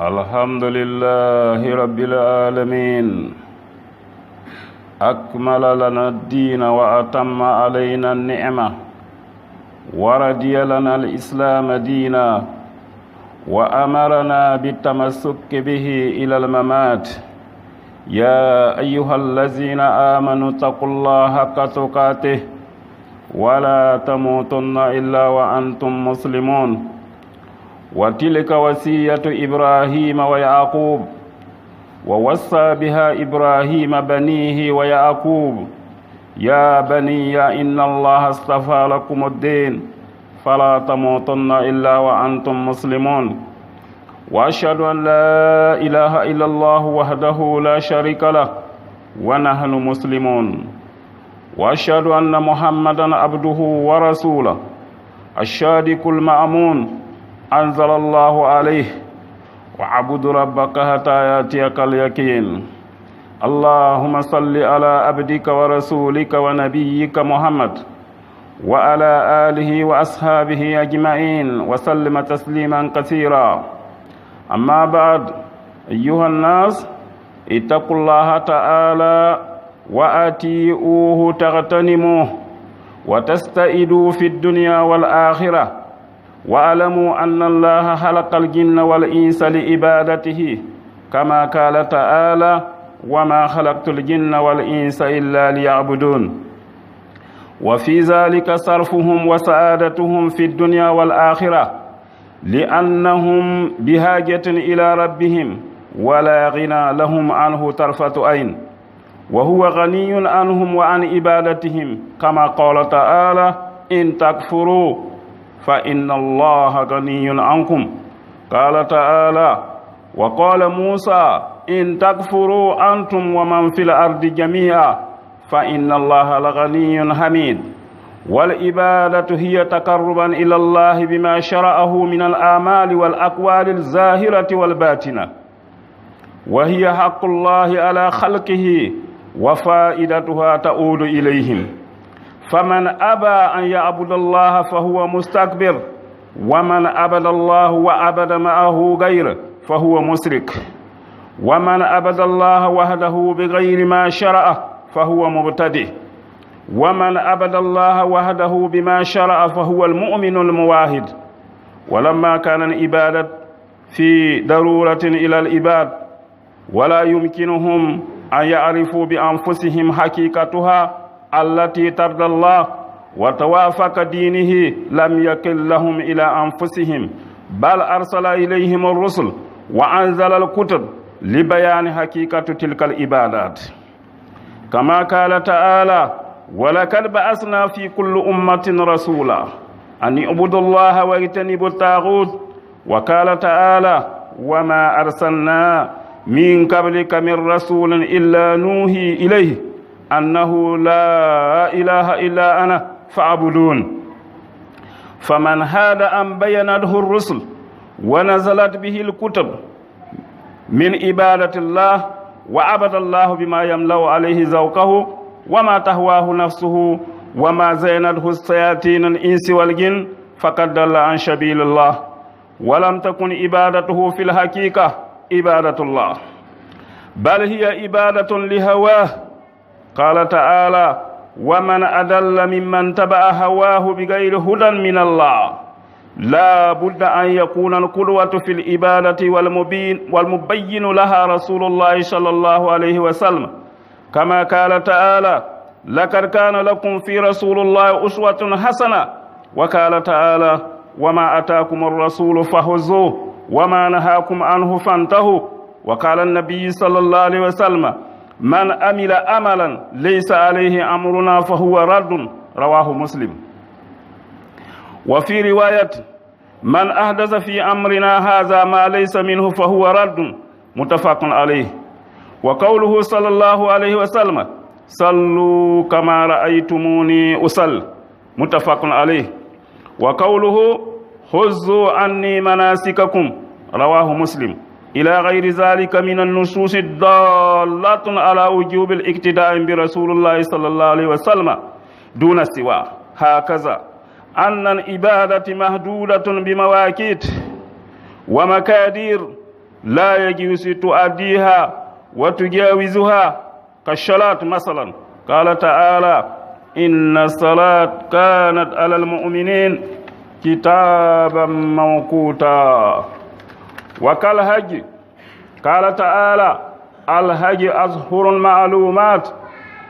الحمد لله رب العالمين، أكمل لنا الدين وأتم علينا النعمة، ورضي لنا الإسلام دينا، وأمرنا بالتمسك به إلى الممات. يا أيها الذين آمنوا اتقوا الله حق تقاته ولا تموتن إلا وأنتم مسلمون. وتلك وصية إبراهيم ويعقوب، ووصى بها إبراهيم بنيه ويعقوب: يا بني إن الله اصطفى لكم الدين فلا تموتن إلا وأنتم مسلمون. وأشهد أن لا إله إلا الله وحده لا شريك له ونحن مسلمون. وأشهد أن محمدا عبده ورسوله الصادق المأمون، أنزل الله عليه: واعبد ربك حتى يأتيك اليقين. اللهم صل على عبدك ورسولك ونبيك محمد وعلى آله وأصحابه أجمعين وسلم تسليما كثيرا. أما بعد، أيها الناس، اتقوا الله تعالى وأطيعوه تغتنموه وتستئدوا في الدنيا والآخرة. واعلموا أن الله خلق الجن والإنس لعبادته، كما قال تعالى: وما خلقت الجن والإنس إلا ليعبدون. وفي ذلك صرفهم وسعادتهم في الدنيا والآخرة، لأنهم بحاجة إلى ربهم ولا غنى لهم عنه طرفة عين، وهو غني عنهم وعن عبادتهم، كما قال تعالى: إن تكفروا فإن الله غني عنكم. قال تعالى: وقال موسى: إن تكفروا أنتم ومن في الأرض جميعا فإن الله لغني حميد. والعبادة هي تقربا إلى الله بما شرعه من الأعمال والأقوال الظاهرة والباطنة، وهي حق الله على خلقه وفائدتها تعود إليهم. فمن أبى أن يعبد الله فهو مستكبر، ومن عبد الله وعبد معه غيره فهو مشرك، ومن عبد الله وحده بغير ما شرع فهو مبتدع، ومن عبد الله وحده بما شرع فهو المؤمن الموحد. ولما كان العبادة في ضرورة إلى العباد ولا يمكنهم أن يعرفوا بأنفسهم حقيقتها التي ترضى الله وتوافق دينه، لم يكن لهم إلى أنفسهم، بل أرسل إليهم الرسل وأنزل الكتب لبيان حقيقة تلك العبادات، كما قال تعالى: ولقد بعثنا في كل أمة رسولا أن اعبدوا الله واجتنبوا الطاغوت. وقال تعالى: وما أرسلنا من قبلك من رسول إلا نوحي إليه أنه لا إله إلا أنا فاعبدون. فمن هاد أن بينته الرسل ونزلت به الكتب من عبادة الله وعبد الله بما يملأ عليه ذوقه وما تهواه نفسه وما زينته الشياطين الإنس والجن، فقد ضل عن سبيل الله، ولم تكن عبادته في الحقيقة عبادة الله، بل هي عبادة لهواه. قال تعالى: ومن أضل ممن تبع هواه بغير هدى من الله. لا بد أن يكون القدوة في العبادة والمبين لها رسول الله صلى الله عليه وسلم، كما قال تعالى: لقد كان لكم في رسول الله أسوة حسنة. وقال تعالى: وما أتاكم الرسول فخذوه وما نهاكم عنه فانتهوا. وقال النبي صلى الله عليه وسلم: من عمل عملا ليس عليه أمرنا فهو رد. رواه مسلم. وفي رواية: من أحدث في أمرنا هذا ما ليس منه فهو رد. متفق عليه. وقوله صلى الله عليه وسلم: صلوا كما رأيتموني أصل. متفق عليه. وقوله: خذوا عني مناسككم. رواه مسلم. إلى غير ذلك من النصوص الدالة على وجوب الاقتداء برسول الله صلى الله عليه وسلم دون السواء. هكذا أن العبادة محدودة بمواقيت ومقادير لا يجوز تؤديها وتجاوزها كالصلاة مثلا. قال تعالى إن الصلاة كانت على المؤمنين كتابا موقوتا. وكالحج قال تعالى الحج أشهر معلومات.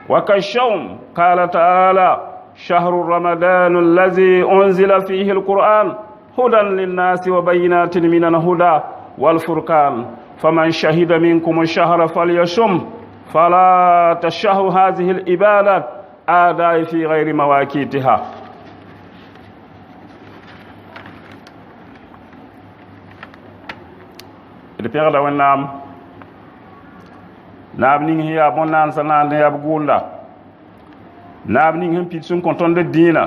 وكالصوم قال تعالى شهر رمضان الذي أنزل فيه القرآن هدى للناس وبينات من الهدى والفرقان فمن شهد منكم الشهر فليصم. فلا تشهوا هذه العبادات أداء في غير مواقيتها. Père la wẽnnaam naab ning sẽn yaa bõn-naan sẽn na n yaa b gʋʋlda, naab ning sẽn pid sẽn kõ tõnd d dĩinã,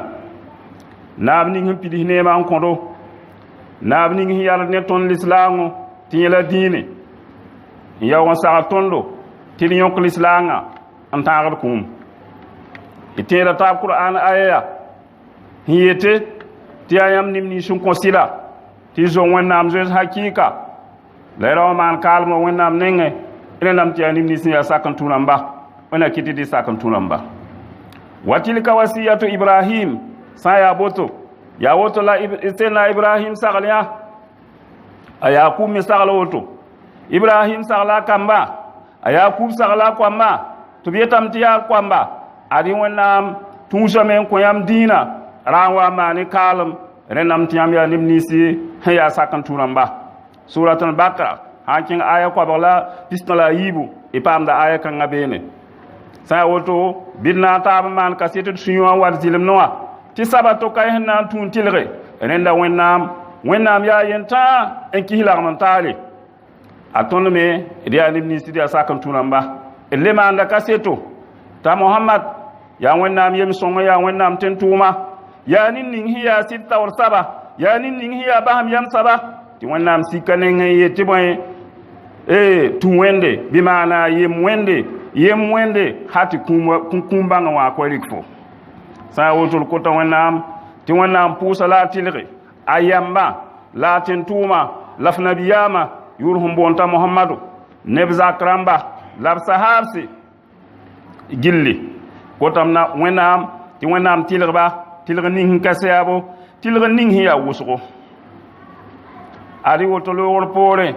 naab ning sẽn pidis neemã n kõdo, naab ning sẽn yals ne tõnd lislaangõ tɩ yẽ la dĩine n yao n sagl tõndo tɩ d yõk lislaangã n tãagd kũum. Y tẽeda taab Qur'an aya sẽn yete tɩ yaa yãmb nim nins sẽn kõ sɩla tɩ y zong wẽnnaam zoes hakɩɩka la ra maan kaalma wẽnnaam nengẽ rẽndame tɩ yaa nim nins sẽn yaa sak n tũ rãmba wẽnna kɩ tɩ dɩ sak n tũ rãmba. Wa tilka wasiyatu Ibrahim sã n yaa boto yaa woto la sẽnna Ibrahim sagl yã, a Yakub me sagl woto. Ibrahim sagla a kamba, a Yakub sagla a koamba, tɩ b yetame tɩ yaa koamba ad wẽnnaam tũusame n kõ yãmb dĩinã ra n wa n maane kaalem rẽndame tɩ yãmb yaa neb ninsi sẽn yaa sak n tũ rãmba. Surat al-Baqara sã n kẽng aya koabg la pistã la a yiibu y paamda aya kãngã beene. Sã n yaa woto bɩ d na n taab n maan kaset d sũ-yã wã n wat zɩlemdẽ wã tɩ saba to ka sẽn na n tũud tɩlge rẽnda wẽnnaam yaa yentã n kis lagm n taale. A tõnd me d yaa neb nins d yaa sak n tũ rãmba. D le maanda kaseto t'a Mohamad yaa wẽnnaam yem-sõngã yaa wẽnnaam tẽn-tʋʋma, yaa nin ning sẽn yaa sɩd taoor saba, yaa nin ning sẽn yaa basem yam saba tɩ wẽnnaam sika neng n yetɩ bõe tũ wẽnde bɩ maana yem wẽnde ha tɩ kũum bãngã wã koa rɩk fo. Sã n yaa woto d kota wẽnnaam tɩ wẽnnaam pʋʋsa la a tɩlge a yambã la a tẽn-tʋʋma la f nabiyaamã yʋʋr sẽn boon t'a Mohamado ne b zak rãmba la b sahaabse gilli kotam na wẽnnaam tɩ wẽnnaam tɩlgba tɩlg ning sẽn ka sɛɛbo tɩlg ning sẽn yaa wʋsgo. Ad woto loogr poorẽ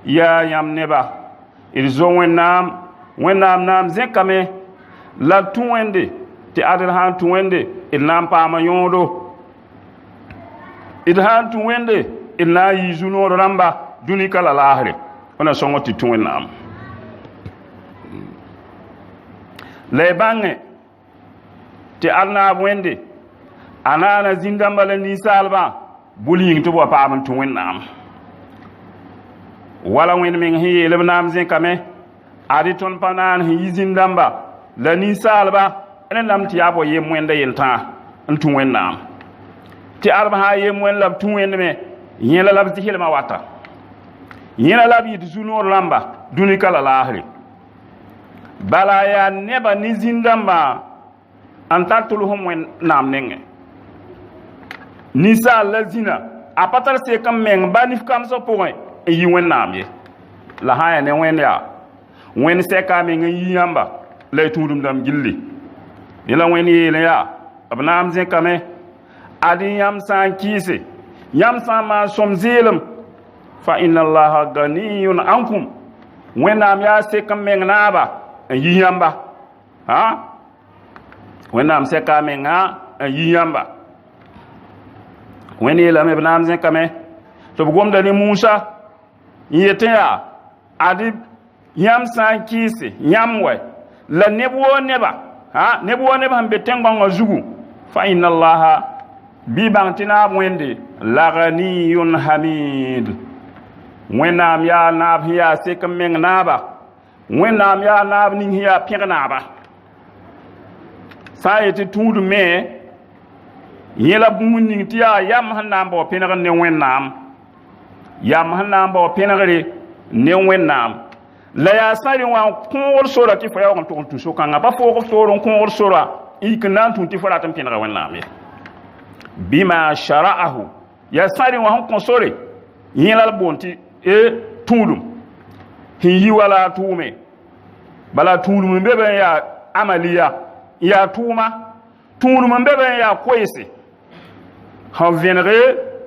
yaa yãmb neba d zo wẽnnaam naam zẽkame la tũ wẽnde tɩ ad d sã n tũ wẽnde d na n paama yõodo, d sã n tũ wẽnde d na n yɩ zu-nood rãmba dũnika la laasre wẽna sõng tɩ tũ wẽnnaam. La y bãngẽ tɩ ad naab wẽnde a naana zĩn-dãmbã la ninsaalbã bʋl yĩng tɩ b wa paam n tũ wẽnnaam. Wala wẽnd meng sẽn yeel b naam zẽkame ad tõnd pa naan sẽn yi zĩn-dãmba la ninsaalba rẽndame tɩ yaa b wa yem wẽnda yentã n tũ wẽnnaam. Tɩ adb sã n yem wẽnd la b tũ wẽndme yẽla la b zɩslmã wata, yẽla la b yɩt zu-noor rãmba dũnika la laasre. Bala yaa neba ne zĩn-dãmbã n tar tʋlsem wẽnnaam nengẽ. Ninsaal la zĩna a pa tar sek n meng ba nif-kamsã pʋgẽ n yi wẽnnaam ye. La sã n yaa ne wẽnd yaa wẽnd sɛka a meng n yi yãmba la y tũudum dãmb gilli. Dẽ la wẽnd yeelẽ yaa b naam zẽkame ad yãmb sã n kɩɩse yãmb sã n maan sõm zeelem fa inna allaha ganiyun ankum wẽnnaam yaa sek n meng naaba n yi yãmba. Wẽnnaam sɛka a menga n yi yãmba. Wẽnd yeelame b naam zẽkame tɩ b gomda ne Musa n yetẽ yaa ad yãmb sã n kɩɩse yãmb wɛ la neb woo neba sẽn be tẽn-gãongã zugu fa inna allaha bɩ bãng tɩ naab wẽnde la ganiyun hamid. Wẽnnaam yaa naab sẽn yaa sek n meng naaba, wẽnnaam yaa naab ning sẽn yaa pẽg naaba. Sã n yetɩ tũud me yẽ la bũmb ning tɩ yaa yam sẽn na n bao pẽnegr ne wẽnnaam, yam sẽn na n bao pẽnegre ne wẽnnaam. La yaa sã rẽ wã n kõogr sora tɩ fo yaoog n tʋg n tũ so-kãngã pa foog f toor n kõogr sora n yik n na n tũ tɩ fo rat n pẽnega wẽnnaam ye. Bima shara'ahu yaa sã rẽ wã sẽn kõ sore yẽ la b boon tɩ tũudum sẽn yi wala a tʋʋme bala tũudum n be bẽ yaa amaliya yaa tʋʋma tũudum n be bẽ yaa koeese sẽn vẽnege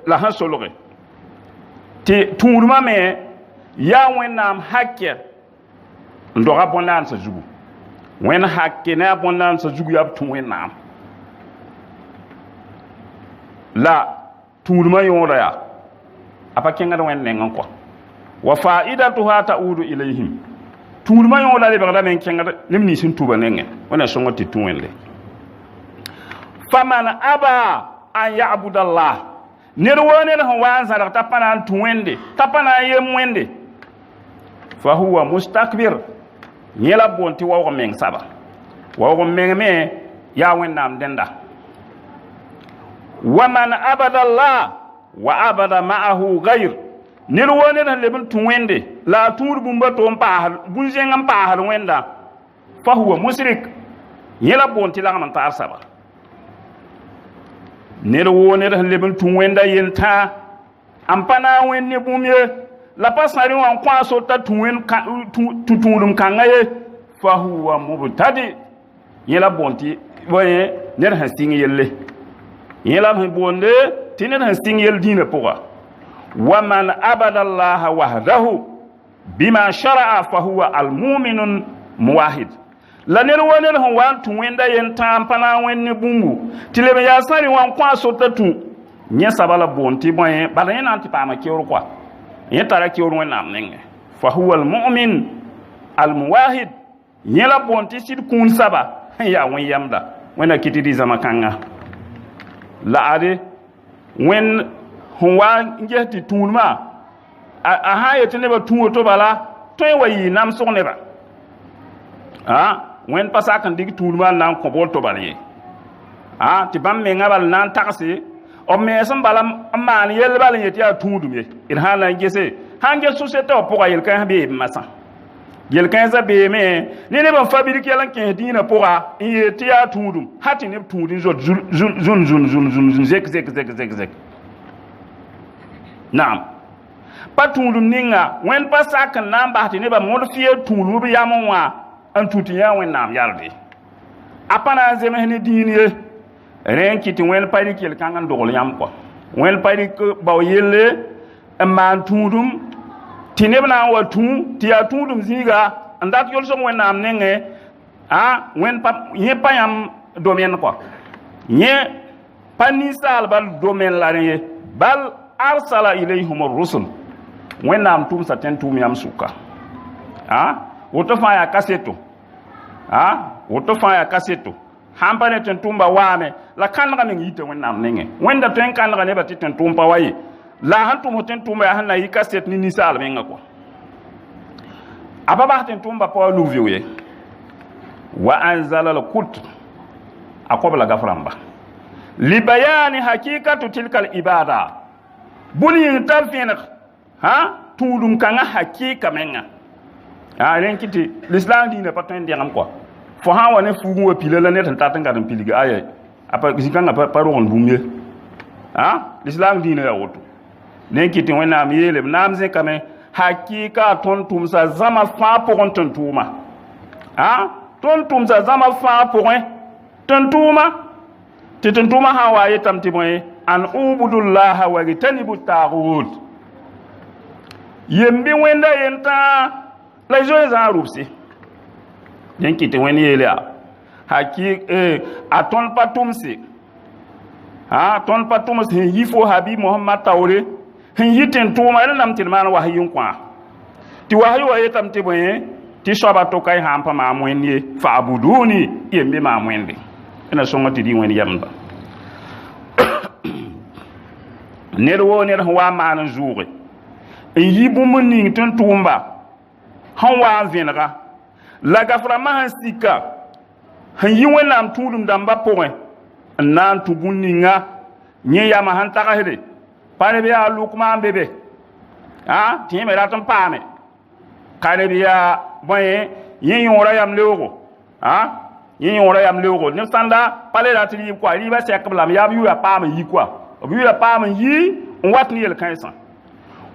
la sẽn solge tɩ tũudmã me yaa wẽnnaam hakɛ n doga bõn-daansã zugu wẽnd hakke ne a bõn-daansã zugu yaa b tũ wẽnnaam la tũudmã yõoda yaa a pa kẽngd wẽnd nengẽ kɔ wa faidatuha ta'udu ilayhim tũudmã yõoda lebgdame n kẽngd neb nins n tuba nengẽ wẽna sõng tɩ tũ wẽnde faman aba an ya'buda allah ned woo ned sẽn wa n zãdg t'a pa na n tũ wẽnde t'a pa na n yem wẽnde fa huwa mustakbir yẽ la boon tɩ waoog meng saba waoog meng me yaa wẽnnaam dẽnda wa man abada allah wa abada ma'ahu gayr ned woo ned sẽn leb n tũ wẽnde la a tũud bũmba to n paasd bũn-zẽng n paasd wẽnda fa huwa musrik yẽ la boon tɩ lagm n taar saba ned woo ned sẽn leb n tũ wẽnda yentã n pa na n wẽnd ne bũmb ye la pa sãrẽ wã n kõ a sota tũudum kãngã ye fa huwa mubtadi yẽ la boon tɩ ned sẽn sɩng yelle yẽ la sẽn boonde tɩ ned sẽn sɩng yell dĩinã pʋga wa man abada allaha wahdahu bima shara'a fa huwa almuminun muwahid la ned wa ned sẽn wa n tũ wẽnda yentã n pa na n wẽnd ne bũmbu tɩ leb n yaa sãrẽ wã n kõ a sota tũ yẽ saba la boon tɩ bala yẽ na n tɩ paama keoor koa yẽ tara keoor wẽnnaam nengẽ fa huwa almumin almuwahid yẽ la boon tɩ sɩd kũun saba n yaa wẽn-yamda wẽnna kɩ tɩ dɩ zãma kãngã la ade wẽnd sẽn wa n ges tɩ tũudmã a sã n yetɩ nebã tũ woto bala tõe n wa yɩɩ namsg neba wẽnd pa sak n dɩk tũudmã n na n kõ bool to bal ye tɩ bãmb mengã bal n na n tagse b mees n bala n maan yell bal n yetɩ yaa tũudum ye d sã n la n gese sã n ges sʋseta wã pʋga yel-kãens beem masã yel-kãensã beeme ne neb n fa bidk yɛl n kẽes dĩinã pʋga n yeel tɩ yaa tũudum ha tɩ neb tũud n zot zun zek naam pa tũudum ninga wẽnd pa sak n na n bas tɩ nebã mõd fɩ tũudum b yam n wã n tũ tɩ yã wẽnnaam yalde a pa na n zems ne dĩin ye rẽ n kɩ tɩ wẽnd pa rɩk yel-kãng n dogl yãmb kɔa wẽnd pa rɩk bao yelle n maan tũudum tɩ neb na n wa tũ tɩ yaa tũudum zĩiga n dat yolsg wẽnnaam nengẽ yẽ pa yãmb domen kɔa yẽ pa ninsaal bal domen la rẽ ye bal arsala ilayhum ar-rusul wẽnnaam tʋʋmsa tẽn tʋʋm yãmb sʋka woto fãa yaa kaseto woto fãa yaa kaseto sãn pa ne tẽn tʋʋmba waame la kãnega meng yita wẽnnaam nengẽ wẽnda tõe n kãnega nebã tɩ tẽn tʋʋm pa wa ye la sẽn tʋms tẽn tʋʋmba yaa sẽn na yɩ kaset ne ninsaal menga kɔ a pa bas tẽn tʋʋmba pa wa lug veo ye wa anzala al-kut a kõb la gaf rãmba libayani hakikatu tilka al-ibada bũn yĩng tar vẽneg tũudum kãngã hakɩɩka menga rẽn kɩ tɩ lislaam dĩinã pa tõe n dẽgem kɔa fo sã n wa ne fuugẽ wa pila la ned sẽn tat n gat n pilg aya zĩ-kãngã pa rog n bũmb ye lislaam dĩinã yaa woto ne n kɩ tɩ wẽnnaam yeele b naam zẽkame hakɩɩka a tõnd tʋmsa zãma fãa pʋgẽ tɩn tʋʋma tõnd tʋmsa zãma fãa pʋgẽ tɩn tʋʋma tɩ tɩn tʋʋma sã n wa yetame tɩ bõe an ubudullaha wajtanibu taagut yembi wẽnda yentã la zoe zã n rʋbse dẽn kɩ tɩ wẽnd yeele a tõnd pa tʋmse tõnd pa tʋms sẽn yi fo habib mohamad taoore sẽn yi tẽn tʋʋma d nam tɩ d maan wasy n kõ tɩ wasy wa yetame tɩ bõe tɩ soaba toka y sãn pa maam wẽnd ye faabuduni yembe maam wẽnde ẽna sõnga tɩ dɩ wẽnd yamda ned woo ned sẽn wa n maan n zʋʋge n yi bũmb n ning tɩn tʋʋmba sẽn wa n vẽnega la gafrãmbã sẽn sika sẽn yi wẽnnaam tũudum dãmbã pʋgẽ n na n tũ bũmb ninga yẽ yama sẽn tagsde pa neb yaa lʋkmã n be be tɩ yẽ me rat n paame ka neb yaa bõe yẽ yõora yam leoogo yẽ yõora yam leoogo neb sãnda pa le rat d yɩɩb koa rɩɩbã sɛk b lame yaa b yʋʋra paam n yi koa b yʋʋra paam n yi n wat ne yel-kãensã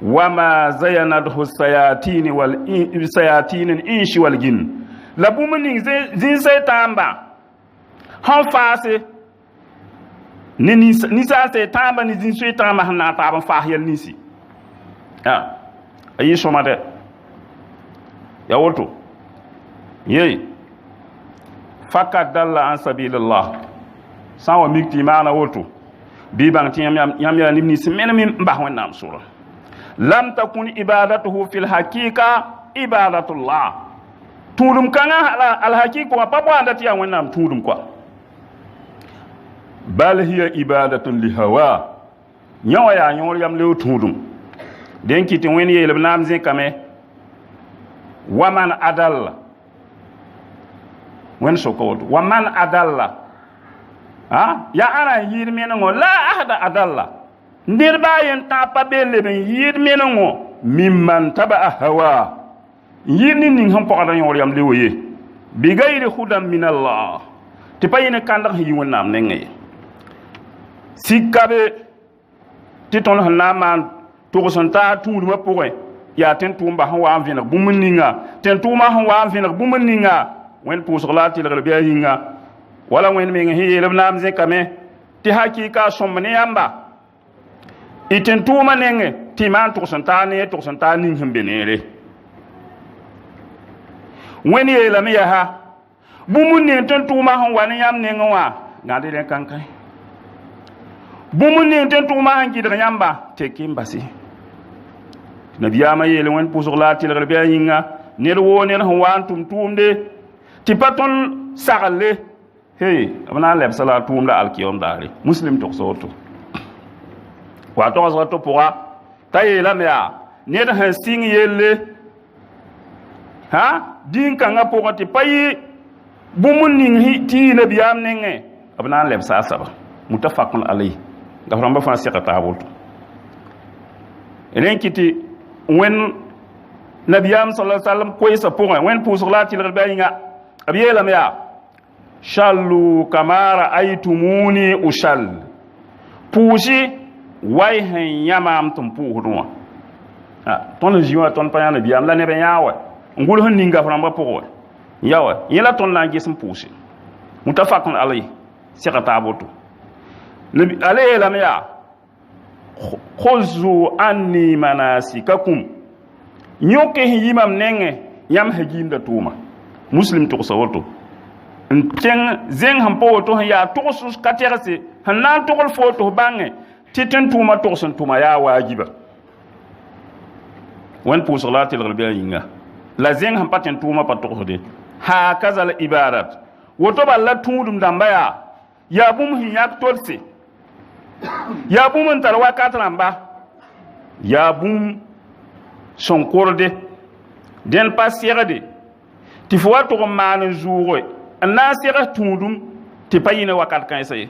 وما زينته السياطين الإنس والجن la bũmb ning zĩn sɛytãamba sãn faase ne ninsaal sɛytãamba ne zĩn soɩ-tãambã sẽn na n taab n faas yɛl ninsi a yɩ sõma dɛ ya woto ye fakat dalla an sabilillah sã n wa mik tɩ y maana woto bɩ y bãng tɩ yãmb yaa neb nins menem n bas wẽnnaam sʋra lam takun ibadatuhu fi lhakika ibadatullah tũudum kãngã alhakik wã pa boanda tɩ yaa wẽnnaam tũudum koa bal hiya ibadatun lihawa yã wa yaa yõor yam leo tũudum dẽn kɩ tɩ wẽnd yeel b naam zẽkame waman adalla wẽnd soka woto waman adalla ya ana n yɩɩd menengõ la ahda adalla ned baa yen tã pa be leb n yɩɩd menengõ mimman taba'a hawa n yɩɩd nin sẽn pɔgda yõor yam le woye bigayri hudan min allah tɩ pa yẽ ne kãndg sẽn yi wẽnnaam nengẽ ye sikka be tɩ tõnd sẽn na n maan togs n taa tũudmã pʋgẽ yaa tẽn-tʋʋmba sẽn wa n vẽneg bũmb ninga tẽn-tʋʋmã sẽn wa n vẽneg bũmb ninga wẽnd pʋʋsg la a tɩlgr bɩ a yĩnga wala wẽnd meng sẽn yeel b naam zẽkame tɩ hakɩɩka a sõmb ne yãmba y tẽn-tʋʋmã nengẽ tɩ y maan togs n taa ne togs n taa ning sẽn be neere wẽnd yeelame yaa bũmb ning tẽn-tʋʋmã sẽn wa ne yãmb nengẽ wã gãd rẽ kãnkãe bũmb ning tẽn-tʋʋmã sẽn gɩdg yãmba tek n basi nabiyaamã yeel wẽnd pʋʋsg la a tɩlgr bɩ a yĩnga ned woo ned sẽn wa n tʋm tʋʋmde tɩ pa tõnd sagle b na n lɛbsa la a tʋʋmda alkiyom daare muslim togsa woto wa togsga to pʋga t'a yeelame yaa ned sẽn sɩng yelle dĩin-kãngã pʋgẽ tɩ pa yɩ bũmb ning tɩ yɩ nabiyaam nengẽ b na n lɛbsa a saba mutafakun alayh la f rãmbã fãa sɛga taab woto rẽ kɩ tɩ wẽnd nabiyaam sala sallam koɛɛsã pʋgẽ wẽnd pʋʋsg la a tɩlgd bɩ a yĩnga b yeelame yaa shallu kama ra'aytumuni ushall pʋʋsy way sẽn yã maam tɩ m pʋʋsd wã tõnd n zĩ wã tõnd pa yã nabiyaam la neb n yãa wa n gʋls n ninga f rãmbã pʋgẽ wa ya wa yẽ la tõnd na n ges n pʋʋse mutafakun alayh sɛga taab woto ala yeelame yaa khuzu anni manasikakum yõke sẽn yi mam nengẽ yãmb sã giimda tʋʋma muslim togsa woto n kẽng zẽng sẽn pa woto sẽn yaa togs ka tɛgse sẽn na n togl fo tɩ f bãngẽ tɩ tẽn-tʋʋmã togs n tʋma yaa waajiba wẽnd pʋʋsg la a tɩlgr bɩ a yĩnga la zẽng sẽn pa tẽn-tʋʋmã pa togsde hakaza l ibadat woto bal la tũudum dãmba yaa bũmb sẽn yãk tolse yaa bũmb n tar wakat rãmba yaa bũmb sẽn korde dẽn pa segde tɩ fo wa tog n maan n zʋʋge n na n segs tũudum tɩ pa yɩ ne wakat kãensa ye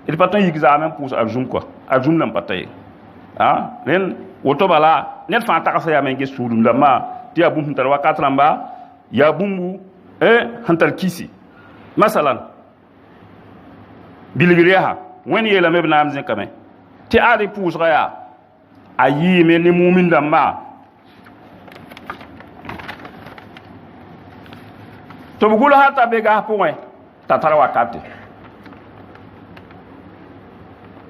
d pa tõe n yik zaame n pʋʋs a zũm koa a zũm la n pa ta ye rẽnd woto bala ned fãa tagsa yaa me n ges tũudum dãmbã tɩ yaa bũmb sẽn tar wakat rãmba yaa bũmbu sẽn tar kisi masalan bilgr yaa wẽnd yeelame b naam zẽkame tɩ ad y pʋʋsga yaa a yɩɩme ne mumin dãmbã tɩ b gʋlsa t'a be gas pʋgẽ t'a tar wakate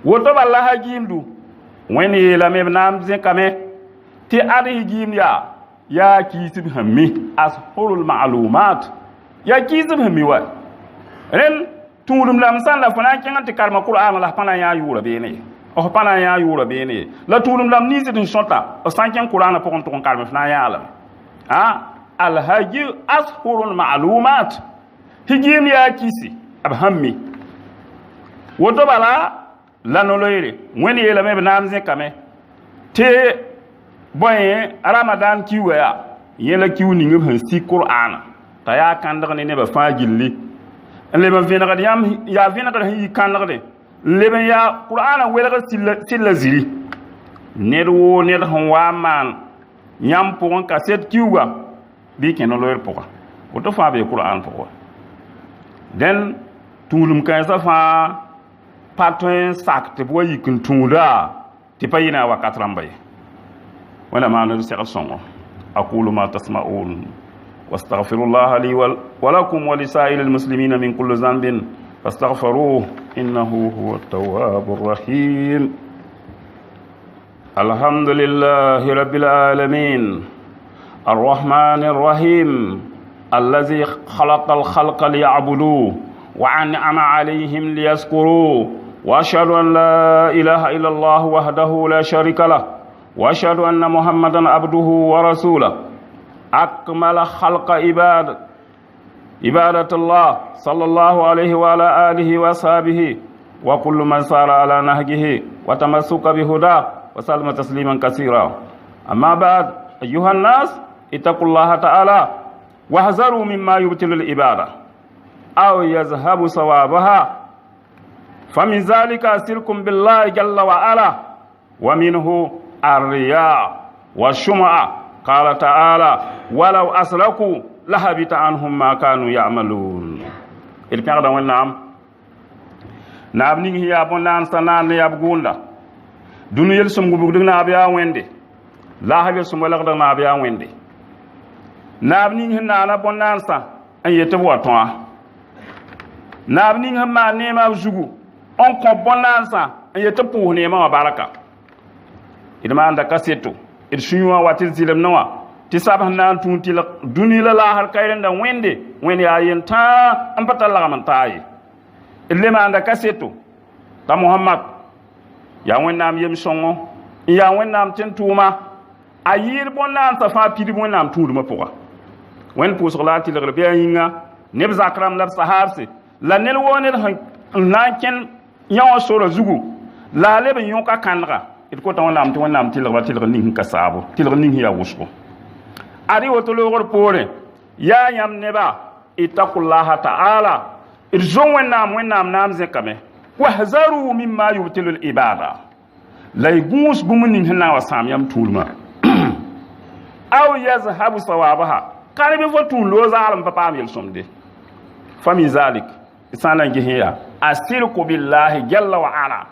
woto bal la ha giimdu wẽnd yeelame b naam zẽkame tɩ ad y giimd yaa kiisb sẽn mi ashurul maalumat yaa kiisb sẽn mi wa rẽnd tũudum la m sãn la fo na n kẽng tɩ karema qur'ana la f pa na n yãa yʋʋra beene ye f pa na n yãa yʋʋra beene ye la tũudum la m ninsd n sõta f sã n kẽng qur'ana pʋgẽ tʋg n karem f na n yãalame alhaji ashurul maalumat higiim yaa kisi b sãn mi woto bala la noloyre wẽnd yeelame b naam zẽkame tɩ bõe ramadan kiuga yaa yẽ la kiu ning b sẽn sik qur'ana t'a yaa kãndg ne nebã fãa gilli n leb n vẽnegd yãmb yaa vẽnegd sẽn yɩ kãndgde n leb n yaa qur'ana welg sɩlla ziri ned woo ned sẽn wa n maan yãmb pʋgẽ kaset kiuga bɩ kẽ noloyr pʋga woto fãa bee qur'an pʋgẽ dẽn tũudum kãensã fãa pa tõe n sak tɩ b wa yik n tũuda تبينا وكاترام باي وانا ما نرسل صنع أقول ما تسمعون واستغفر الله لي ولكم ولسائر المسلمين من كل ذنب فاستغفروه إنه هو التواب الرحيم. الحمد لله رب العالمين الرحمن الرحيم الذي خلق الخلق ليعبدوه وأنعم عليهم ليذكروه وأشهد أن لا إله إلا الله وحده لا شريك له وأشهد أن محمدا عبده ورسوله أكمل خلق عبادة الله صلى الله عليه وعلى آله وصحبه وكل من سار على نهجه وتمسك بهداه وسلم تسليما كثيرا. أما بعد أيها الناس اتقوا الله تعالى واحذروا مما يبطل العبادة أو يذهب ثوابها، فمن ذلك الشرك بالله جل وعلا، ومنه الرياء والشمعة. قال تعالى ولو أشركوا لهبط عنهم ما كانوا يعملون. الكلام ده نعم نعم نيجي يا بنان سنان يا بقولنا دنيا السمو بقولنا أبيا ويندي لا هبي السمو لقدنا أبيا ويندي نعم نيجي هنا بنان سان أن يتبوا توان نعم نيجي هم نيما بزوجو أنكم بنان سان أن يتبوا نيما وباركة إذا ما عندك كسيتو الشيوع واتزيلم نوا تسابه نان تونتي دنيا لا هالكايرن ده وين ياين تا أمبتا لا من تاي اللي ما عندك كسيتو تا محمد يا وين نام يمشونو يا وين نام تنتوما أيير بونان تفا بيدي وين نام تودما بوا وين بوسغلاتي لغربيا ينغا نبز أكرام لب سهارسي لا نلواني لكن يوم سورة زوجو لا لب يوكا كانغا إتكو تون نام تلغ تلغ نين كسابو تلغ نين يا وسكو أدي وتلوغر بوري يا يام نبا اتقوا الله تعالى إرجو وين نام زكامي واحذروا مما يبطل العبادة لا يغوص بمنين هنا وسام يام تولما أو يذهب ثوابها كان بيفوتون لو زالم بابا ميل سومدي فمن ذلك إسانا جهيا الشرك بالله جل وعلا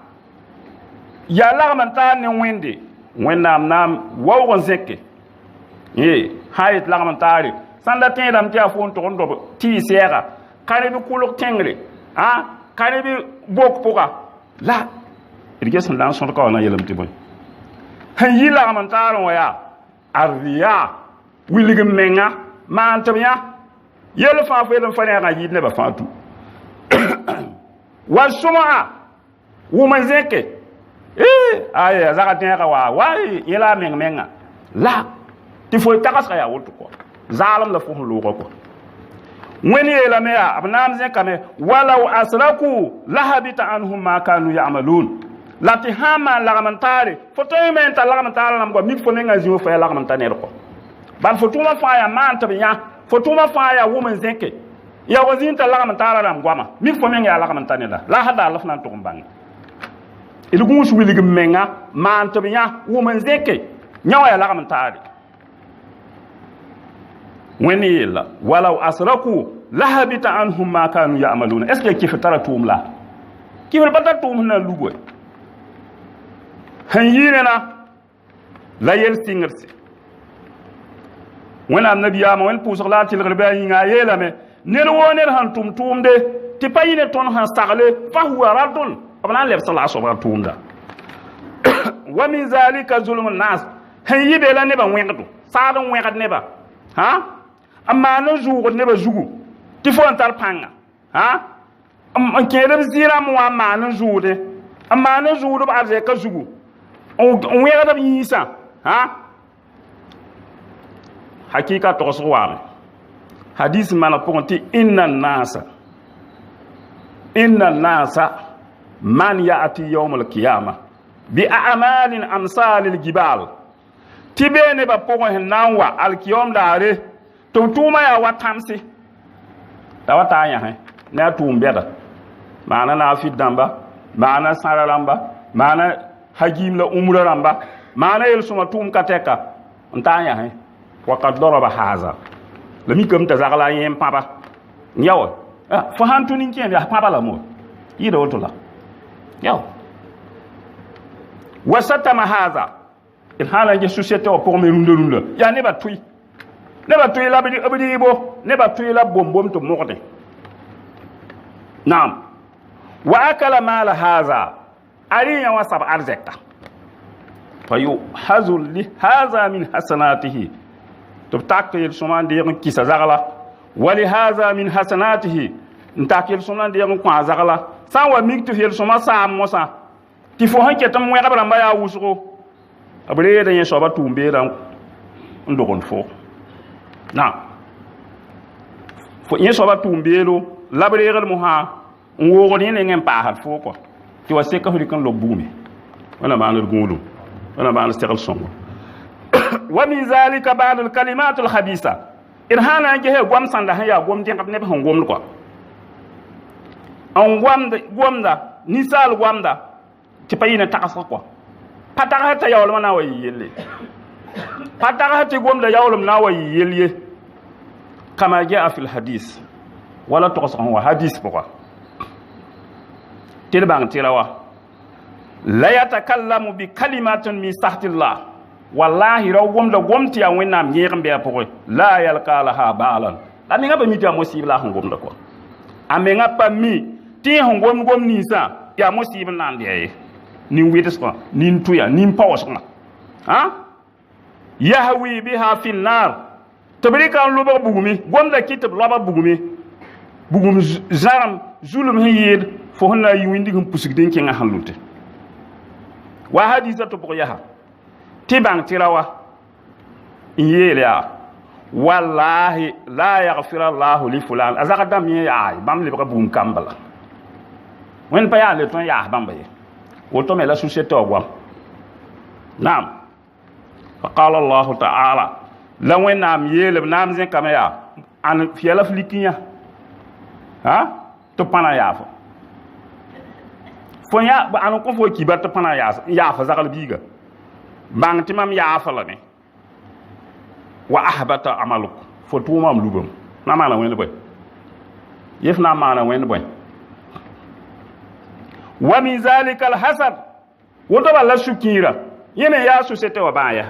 يا لا من تان ويندي وين نام وو زكي هايت لا من تاري ساندا تين دام تي افون تو ندو تي سيغا كاري بي كولوك تينغري كاري بي بوك بوكا لا إرجس ندان سون كو نا يلم تي بوي هي لا من تارون ويا الرياء ويلغ مينغا ما انتميا يل فافو يلم فنيغا ييد نبا فاتو والسمعة ومن زكي aya zaka tenga wa yela menga la ti fo takas ya wutu ko zalam la fo lu ko woni yela me abnam zen kame walau asraku lahabita anhum ma kanu ya'malun la ti hama la ramantare fo to men ta la ramantare lam go mi fo menga ziwo fa la ramantane ko ban fo tuma fa ya man tabiya fo tuma fa ya woman zenke ya wazin ta la ramantare lam goma mi fo menga la ramantane la hada la fnan to mbang il gunsu wilig menga man to biya woman zeke nyawa ya lagam taari wani yilla walau asraku lahabita anhum ma kanu ya'maluna est ce que kif taratum la kif batatum na lugo han yirena la yel singersi wana annabi ya ma wal pusaqlati al-gharbiya nga yela me nel woner han tum de ti payine ton han sagle fa huwa radun abana leb sala so ba tunda wa min zalika zulmun nas han yibe la ne ba wengdu saadon wengad ne ba ha amma no zugo ne ba zugu ti fo antar panga ha am kede zira mo amma no zuude amma no zuudo ba ze ka zugu on wengada bi yisa ha hakika to so wa hadith mana ponti inna nasa man ya'ti yawm al-qiyamah bi a'malin amsal al-jibal tibene ba pogo nanwa al-qiyam dare to tuma ya watamsi da wata anya he na tumbeda mana na fi damba mana saralamba mana hajim la umra ramba mana yel suma tum kateka ntanya he wa qad daraba haza lami kam ta zagala yem papa nyawa fa hantu ninki ya papa la mo yido to la yaw wasatama hadha il hala je société o pour me runda ya ne ba tuy la bidi bo ne ba tuy la bombom to morde naam wa akala mala hadha ariya wa sab arzekta fayu hazul li hadha min hasanatihi to takkel suman de yon kisa zagala wali hadha min hasanatihi ntakkel suman de yon kwa zagala san wa miktu hel suma sam mosa ti fo hanke tam wa rabra mbaya wusgo abre da yen soba tumbe ran ndogon fo na fo yen soba tumbe lo labre gal mo ha wo ni ne ngem pa hat fo ko ti wa se ka huri kan lo buumi wala ma na gulu wala ma na stegal songo wa min zalika ba'd al kalimat al khabisa in hana je he gwam sanda ha ya gwam tin kap ne ba ngom ko an gwamda nisal gwamda ti payina takasa ko pataka ta yawul na wayi yelle pataka ta gwamda yawul na wayi yelle kama jaa fil hadith wala toqsan wa hadith ko tilbang tilawa la yatakallamu bi kalimatin min sahtillah wallahi raw gwamda gwamti ya wennam yirmbe ko la yalqalaha ba'lan aminga ba mi ta musibla ngomda ko amenga pa mi ti hongom gom ni sa ya musibin nan de ni witis ko ni tuya ni pawas ko ha yahwi biha fi nar tabrika lu ba bugumi gom da kitab la ba bugumi bugum zaram zulum hiyid fo honna yiwindi gum pusik den ke nga halunte wa hadisa to bo yaha tibang tirawa yela wallahi la yaghfir Allah li fulan azaka dam ya bam le ba bugum kambala wen pa ya le ton ya bamba ye woto me la société ogwa nam fa qala Allah ta'ala la wen nam yele nam zen kamaya an fiala flikinya ha to pana ya fo ya ba an ko fo ki ba to pana ya fa zakal biga bang timam ya fa la ne wa ahbata amaluk fo tumam lubam na mala wen boy yef na mala wen boy wa min zalika al hasad woto balla sukira yene ya société wa baya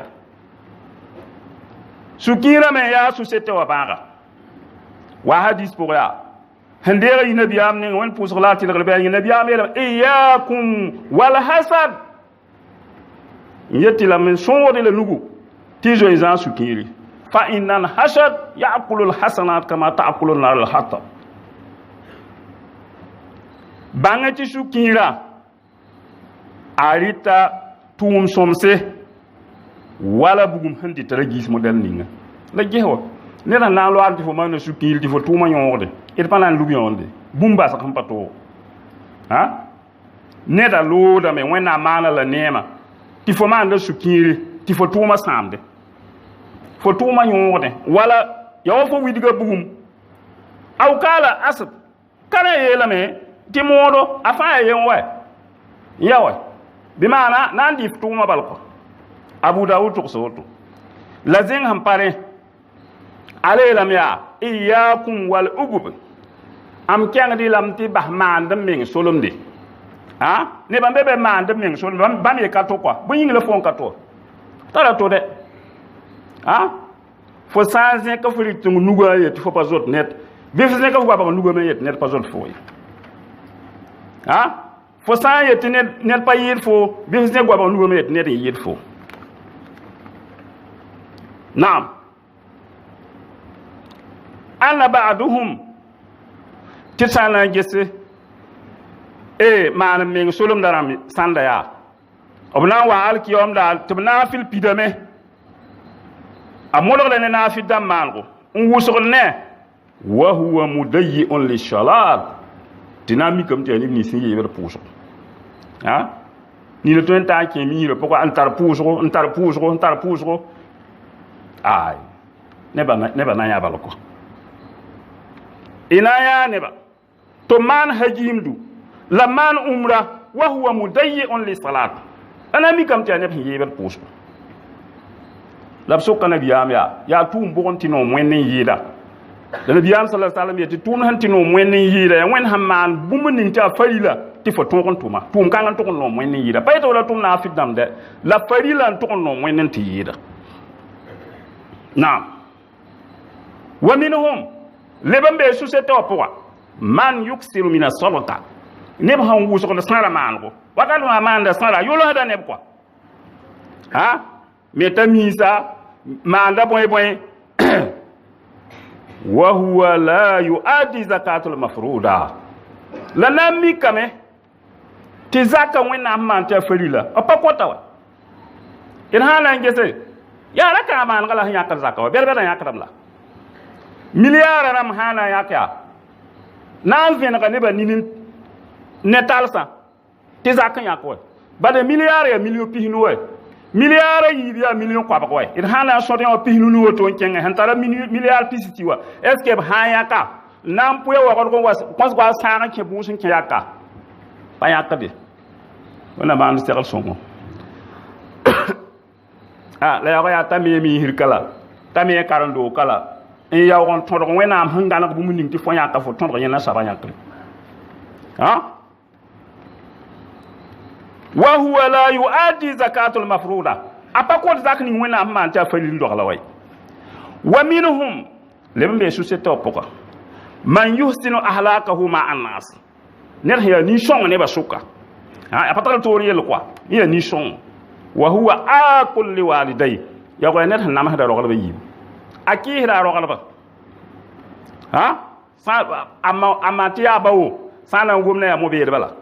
sukira me ya société wa baga wa hadis pour ya handera nabi am ne won pour salati le bayan nabi am iyakum wal hasad yeti la men sonde le lugu tijo izan sukiri fa innal hasad ya'kulu al hasanat kama ta'kulu al hatab bangati sukira arita tum somse wala bugum handi taragis model ninga la jeho ne na lo arti fo man sukiri ti fo tuma nyorde et panan lubionde bumba sa kampato ha ne da lo da me wena mana la nema ti fo man da sukiri ti fo tuma samde fo tuma nyorde wala yawo fo widiga bugum aw kala asab kana yela me ti modo afa yen wa yawa bi maana nan di tuma balko abu daud to soto lazin ham pare ale lam ya iyakum wal ugub am kyang di lam ti bahman dam ming solomde ha ne bambe be man dam ming solom bam ye kato kwa bu ying le fon kato tala to de ha fo sanze ka furi tum nuga yet fo pas zot net bi fizne ka fo ba nuga me yet net pas zot fo ha fo san yet net pa yir fo bi fizne gwa ba nuga me yet net yit fo naam ana ba'duhum tisana gese man ming solom daram sanda ya obna wa alkiyom dal tibna fil pidame amolo le na fi damango wusul ne wa huwa mudayyi'un lishalat dynamique te ni sin yeber pouso ha ni le ton ta ke mi re pourquoi antar pouso ay neba na ya balko inaya neba to man hajimdu la man umra wa huwa mudayyi'un li salat ana mi kam tane bi yeber pouso la sokka nabiyam ya tum bontino mwen yida la nabiyam sallallahu alaihi wasallam yati tum hantino mwen yida wen hamman bumunin ta farila ti fo ton tuma tum kan to no mo ni yida pay to la tum na fi dam de la farila to no mo ni ti yida naam wa minhum leban be société opwa man yuksiru min as-sadaqa neb han wuso ko sala mango wakal ma manda sala yolo hada neb quoi ha metamisa manda boy boy wa huwa la yu'addi zakatul mafruda la nami kame ti zaka wena man ta farila apa kota wa in hana ngese ya raka man ngala nya ka zaka wa berbe ya kadam la miliyara ram hana ya ka nan ven ga ne ba ninin netalsa ti zaka ya ko ba de miliyara ya miliyo pihinu wa miliyara yi ya miliyo kwa ba ko in hana so de o pihinu ni woto nkenga han tara miliyar pisiti wa est ce que ha ya ka nan puye wa ko was kwa sanga ke busun ke ya ka ba ya ka de wana ba ndu tegal songo ah la ya tamé mi hirkala tamé karando kala en ya won ton ko wena am hangana bu mu ning ti fo ya ka fo ton ko yena saba ya kri ha wa huwa la yu'addi zakatul mafruda apa ko zakni wena am man ta falil ndo la way wa minhum lembe société opoka man yuhsinu ahlakahu ma annas ner ya ni shong ne ba suka ha apa ta to riel quoi ya ni shong wa huwa aqul li waliday ya ko net nam hada rogal ba yi aki hada rogal ba ha sa amatiya bawo sana gumna ya mo be bala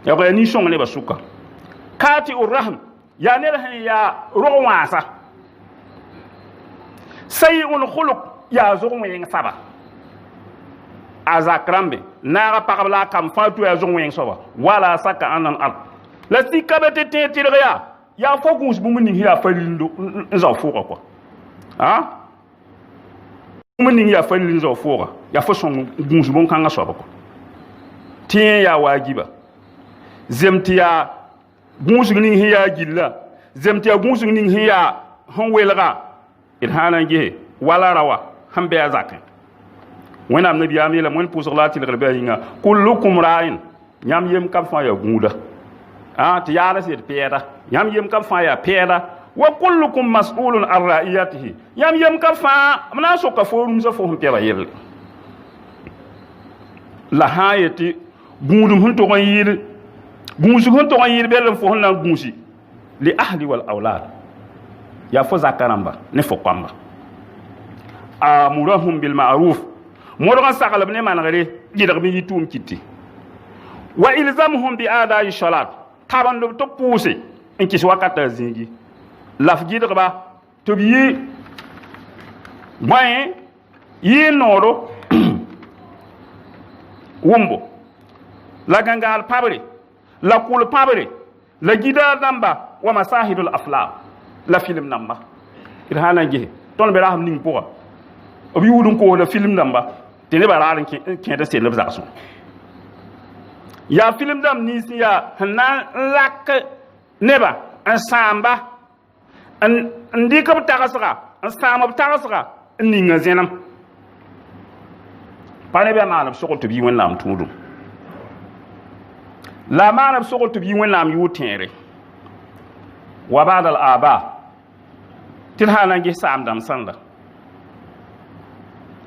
ya ko ni shong ne ba suka kati urrahim ya ne ya ruwasa sayyun khuluq ya zugun yin saba azakrambe naga pagabla kam fatu ya zugun yin saba wala saka anan ard la sikabete tetirya ya fokus bu munin ya falindo nza fuka ko ha munin ya falin nza fuka ya foson gunsu bon kanga saba ko tin ya wajiba zemtiya gunsu nin hiya gilla zemtiya gunsu nin hiya hon welga irhana ge wala rawa hambe azaka wena nabi amila mon pusulati lgalbayinga kullukum ra'in nyam yem kam fa ya guda ah ti yara se pera yam yem kam fa ya pera wa kullukum mas'ulun an ra'iyatihi yam yem kam fa amna so ka forum za fo hum pera yel la hayati gudum hun to gon yir gunsu hun to gon yir bel fo hon na gunsi li ahli wal awlad ya fo zakaramba ne fo kwamba amurahum bil ma'ruf modon sakala ne managare gidag bi yitum kitti wa ilzamuhum bi ada'i salat taban do to pousse en kis wakata zingi laf gidag ba to bi moyen yi noro wumbo la gangal pabre la kul pabre la gidar namba wa masahidul afla la film namba irhana ge ton be raham ning poa obi wudun ko la film namba tene ba ran ke da se lebza so ya film dam ni si ya hanan lak neba an samba an ndikab tagasra an samba tagasra ninga zenam pane be manam sokol to bi wonnam tudu la manam sokol to bi wonnam yu tere wa ba'da al-aba tilhana ge sam dam sanda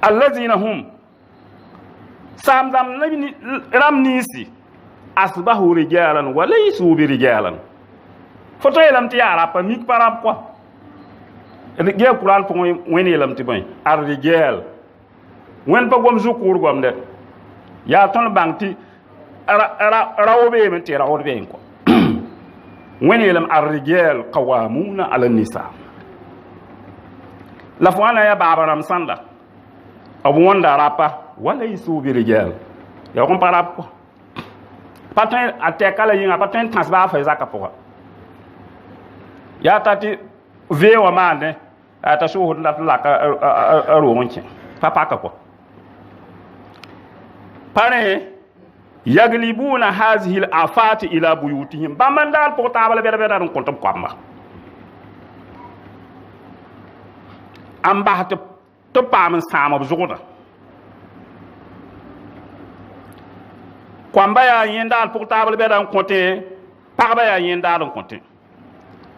allazina hum sam dam nabi ramnisi asbahu rijalan wa laysu bi rijalan foto yelam ti yara pa mik parab quoi ge quran po wen yelam ti boy ar rijal wen pa gom zukur gom de ya ton bangti rawobe men ti rawobe ko wen yelam ar rijal qawamuna ala nisa la fwana ya babaram sanda abu wanda rapa wala isu bi rijal ya ko parab ko patin atekala yinga patin transba fa zaka po ya tati ve wa mande ata shuhud la ka aro wonche papa ka ko pare yaglibuna hazihi al-afati ila buyutihim bamandal portable bere bere don kontom kwamba amba to pam sama buzuda kwamba ya yenda pour table be dan compter pagba ya yenda dan compter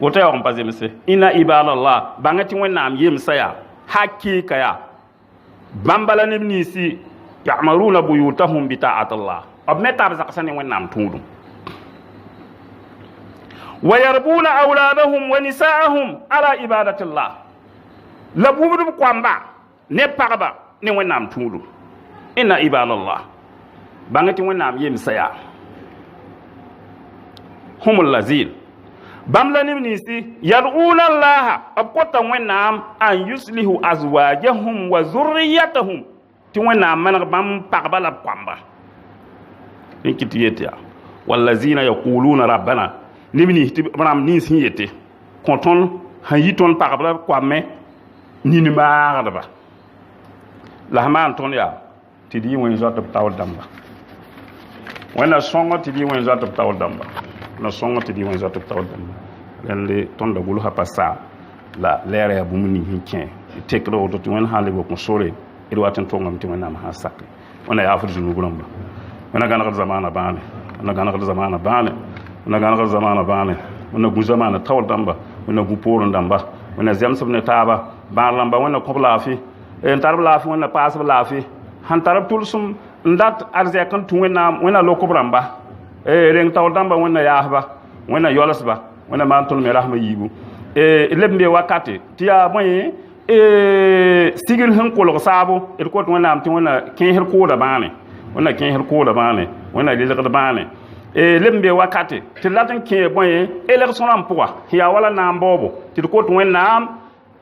woto ya on pas zemse inna ibalallah bangati wonnam yemsa ya hakika ya bambala ne nisi ya'maruna buyutahum bi ta'atillah ab metab zakasane wonnam tudum ويربون أولادهم ونساءهم على عبادة الله لبوبدم قوامبا نبقبا نوانام تولو إن عباد الله بانتي وانام يمسيا هم الذين باملا نمنيسي يدعون الله أبقوتا وانام أن يصلحوا أزواجهم وذريتهم تي وانام من بام بقبا لبقوامبا نكتيتيا والذين يقولون ربنا nimni ti bram ni sin yete konton han yiton parabla kwame ni ni maaraba la man ton ya ti di won jot taw damba wana songo ti di won jot taw damba na songo ti di won jot taw damba len le ton da gulu ha passa la lere bu mu ni hinkien tekro to ti won hale go ko sore e watin to ngam ti won am ha sakki wana ya fu junu gulamba wana gana zamana bane wana gana zamana bane wana gana zamana bane wana gu zamana taw damba wana gu poron damba wana zemsub ne taba barlamba wana koplafi en tarblafi wana pasblafi han tarab tulsum ndat arzekan tu wana lokobramba reng taw damba wana yahba wana yolasba wana mantul me rahma yibu lebbe wakati tiya moy sigil han kolgo sabo el ko wana am ti wana ken her ko da bane wana ken her ko da bane wana lele da bane lembe wakati ti latin ke boye election am poa ya wala na mbobo ti ko to wenam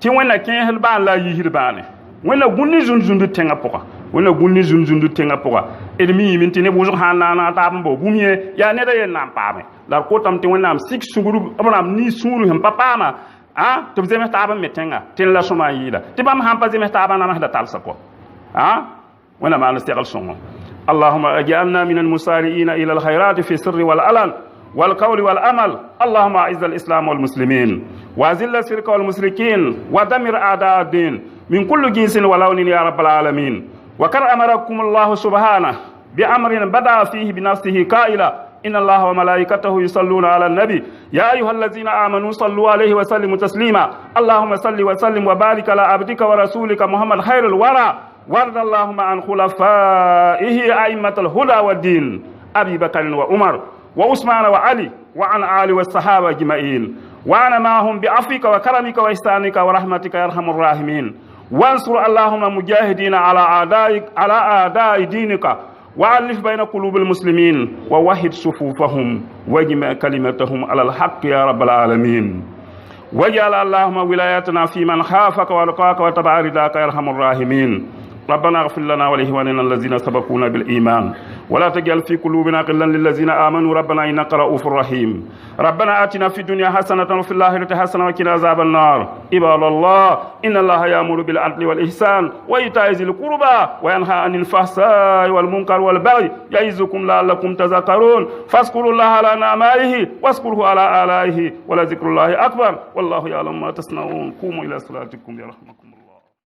ti wena ke hel ban la yihir bane wena gunni zunzundu tenga poa wena gunni zunzundu tenga poa edmi min ti ne buzu hanna na ta mbo bumie ya ne da yen nam pame la ko tam ti wenam sik suguru abram ni suru hem papama to zeme ta ba metenga tin la soma yida ti bam ham pa zeme ta ba na ma da talsa ko wena ma nastiqal songo اللهم اجعلنا من المسارعين إلى الخيرات في السر والعلن والقول والعمل اللهم اعز الإسلام والمسلمين واذل الشرك والمشركين ودمر أعداء الدين من كل جنس ولون يا رب العالمين وقد أمركم الله سبحانه بأمر بدأ فيه بنفسه قائلا إن الله وملائكته يصلون على النبي يا أيها الذين آمنوا صلوا عليه وسلموا تسليما اللهم صل وسلم وبارك على عبدك ورسولك محمد خير الورى وارض اللهم عن خلفائه أئمة الهدى والدين أبي بكر وعمر وعثمان وعلي وعن آل والصحابة أجمعين وأنا معهم بعفوك وكرمك وإحسانك ورحمتك يا أرحم الراحمين وانصر اللهم مجاهدين على أعداء دينك وألف بين قلوب المسلمين ووحد صفوفهم واجمع كلمتهم على الحق يا رب العالمين واجعل اللهم ولايتنا في من خافك ورقاك وتبع رضاك يا أرحم الراحمين ربنا اغفر لنا ولإخواننا الذين سبقونا بالإيمان ولا تجعل في قلوبنا غلا للذين آمنوا ربنا إنك رؤوف رحيم ربنا آتنا في الدنيا حسنة وفي الآخرة حسنة وقنا عذاب النار عباد الله إن الله يأمر بالعدل والإحسان وإيتاء ذي القربى وينهى عن الفحشاء والمنكر والبغي يعظكم لعلكم تذكرون فاذكروا الله على نعمائه واذكروه على آلائه ولذكر الله أكبر والله يعلم ما تصنعون قوموا إلى صلاتكم يرحمكم